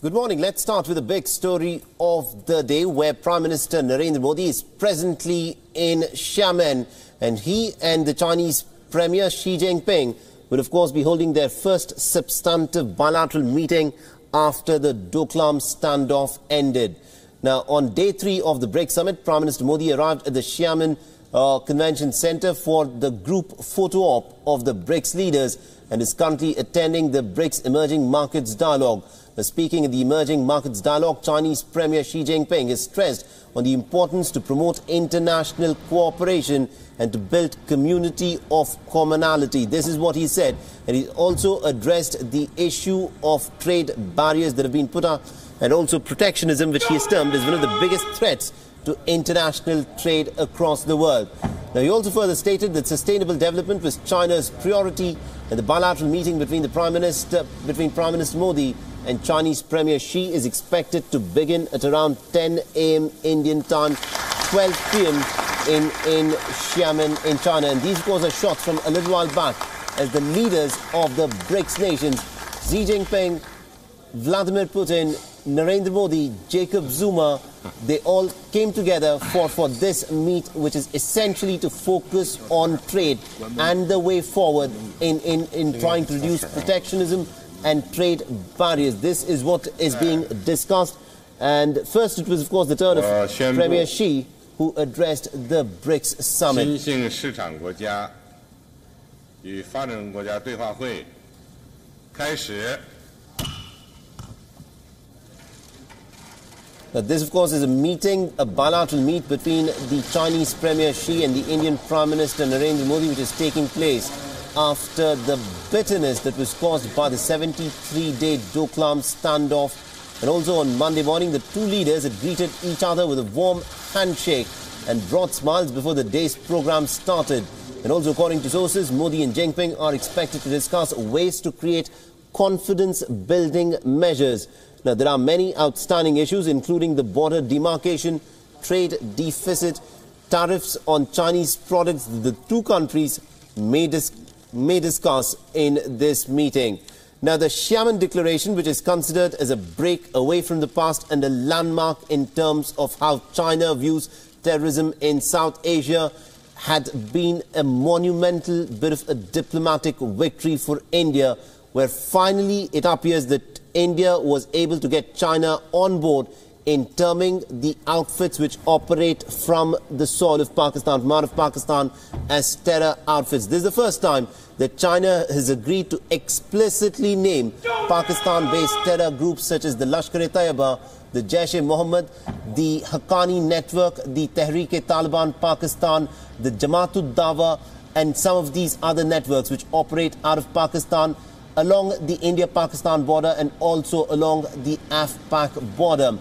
Good morning. Let's start with a big story of the day where Prime Minister Narendra Modi is presently in Xiamen, and he and the Chinese Premier Xi Jinping will of course be holding their first substantive bilateral meeting after the Doklam standoff ended. Now, on day 3 of the BRICS summit, Prime Minister Modi arrived at the Xiamen Convention Center for the group photo op of the BRICS leaders and is currently attending the BRICS Emerging Markets Dialogue. Speaking at the Emerging Markets Dialogue, Chinese Premier Xi Jinping has stressed on the importance to promote international cooperation and to build community of commonality. This is what he said. And he also addressed the issue of trade barriers that have been put up and also protectionism, which he has termed as one of the biggest threats to international trade across the world. Now, he also further stated that sustainable development was China's priority, and the bilateral meeting between Prime Minister Modi and Chinese Premier Xi is expected to begin at around 10 a.m. Indian time, 12 p.m. in Xiamen in China. And these, of course, are shots from a little while back as the leaders of the BRICS nations, Xi Jinping, Vladimir Putin, Narendra Modi, Jacob Zuma, they all came together for this meet, which is essentially to focus on trade and the way forward in trying to reduce protectionism and trade barriers. This is what is being discussed. And first it was, of course, the turn of Premier Xi, who addressed the BRICS summit. Now, this, of course, is a meeting, a bilateral meet between the Chinese Premier Xi and the Indian Prime Minister Narendra Modi, which is taking place after the bitterness that was caused by the 73-day Doklam standoff. And also on Monday morning, the two leaders had greeted each other with a warm handshake and brought smiles before the day's program started. And also, according to sources, Modi and Jinping are expected to discuss ways to create confidence-building measures. Now, there are many outstanding issues, including the border demarcation, trade deficit, tariffs on Chinese products that the two countries may discuss in this meeting. Now, the Xiamen Declaration, which is considered as a break away from the past and a landmark in terms of how China views terrorism in South Asia, had been a monumental bit of a diplomatic victory for India, where finally it appears that India was able to get China on board in terming the outfits which operate from the soil of Pakistan, from out of Pakistan, as terror outfits. This is the first time that China has agreed to explicitly name Pakistan-based terror groups such as the Lashkar-e-Taiba, the Jaish-e-Mohammed, the Haqqani Network, the Tehreek-e-Taliban Pakistan, the Jamaat-ud-Dawa, and some of these other networks which operate out of Pakistan, along the India-Pakistan border and also along the AFPAC border.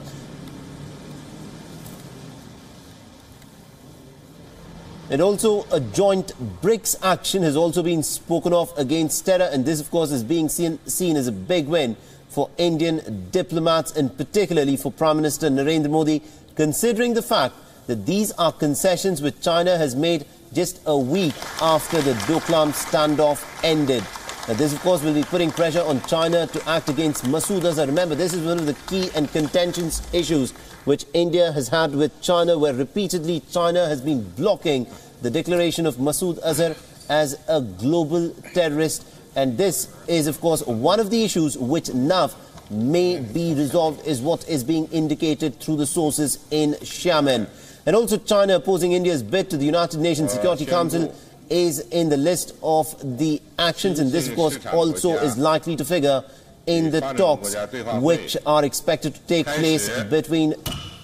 And also a joint BRICS action has also been spoken of against terror, and this, of course, is being seen as a big win for Indian diplomats and particularly for Prime Minister Narendra Modi, considering the fact that these are concessions which China has made just a week after the Doklam standoff ended. Now, this, of course, will be putting pressure on China to act against Masood Azhar. Remember, this is one of the key and contentious issues which India has had with China, where repeatedly China has been blocking the declaration of Masood Azhar as a global terrorist. And this is, of course, one of the issues which now may be resolved, is what is being indicated through the sources in Xiamen. And also, China opposing India's bid to the United Nations Security Council is in the list of the actions, and this, of course, also is likely to figure in the talks which are expected to take place between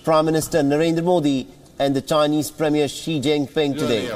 Prime Minister Narendra Modi and the Chinese Premier Xi Jinping today.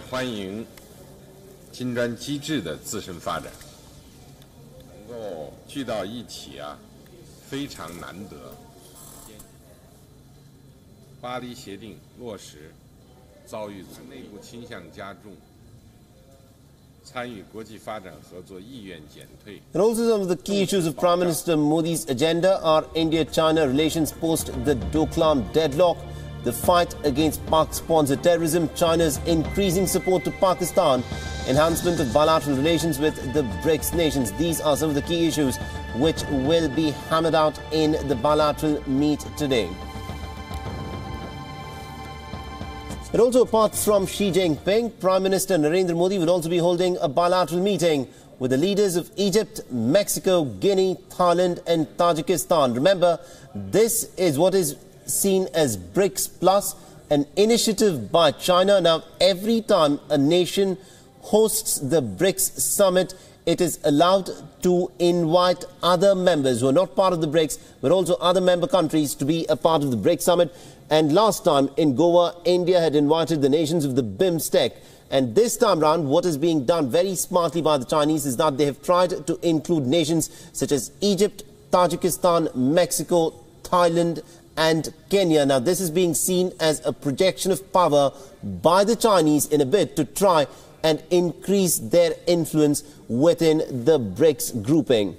And also some of the key issues of Prime Minister Modi's agenda are India-China relations post the Doklam deadlock, the fight against Pak-sponsored terrorism, China's increasing support to Pakistan, enhancement of bilateral relations with the BRICS nations. These are some of the key issues which will be hammered out in the bilateral meet today. But also, apart from Xi Jinping, Prime Minister Narendra Modi will also be holding a bilateral meeting with the leaders of Egypt, Mexico, Guinea, Thailand and Tajikistan. Remember, this is what is seen as BRICS Plus, an initiative by China. Now, every time a nation hosts the BRICS summit, it is allowed to invite other members who are not part of the BRICS, but also other member countries to be a part of the BRICS summit. And last time in Goa, India had invited the nations of the BIMSTEC. And this time round, what is being done very smartly by the Chinese is that they have tried to include nations such as Egypt, Tajikistan, Mexico, Thailand and Kenya. Now, this is being seen as a projection of power by the Chinese in a bid to try and increase their influence within the BRICS grouping.